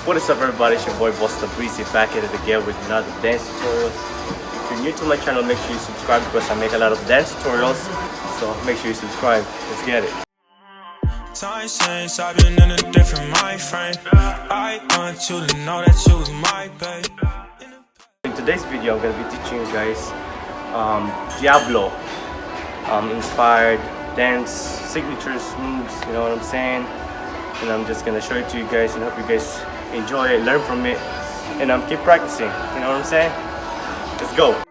What is up everybody, it's your boy Boss the Breezy back at it again with another dance tutorials. If you're new to my channel, make sure you subscribe because I make a lot of dance tutorials, so make sure you subscribe. Let's get it. Time since I've been in a different mind frame. I want you to know that you was my babe. In today's video, I'm going to be teaching you guys Diablo inspired dance signatures, moves, you know what I'm saying? And I'm just going to show it to you guys and hope you guys enjoy it, learn from it, and keep practicing, you know what I'm saying? Let's go.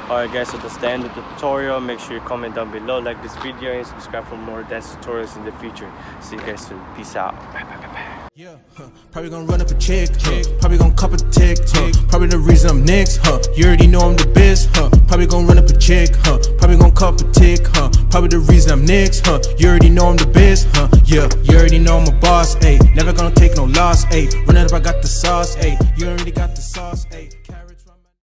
Alright guys, so that's the end of the tutorial. Make sure you comment down below, like this video, and subscribe for more dance tutorials in the future. See you guys soon. Peace out. Bye, bye, bye, bye. Yeah, probably gonna run up a chick, probably gonna cup a tick, probably the reason I'm next, you already know I'm the best, probably gonna run up a chick, probably gonna cup a tick, probably the reason I'm next, you already know I'm the best, yeah, you already know I'm a boss, ayy, never gonna take no loss, ayy, run it up, I got the sauce, ayy, you already got the sauce, ayy.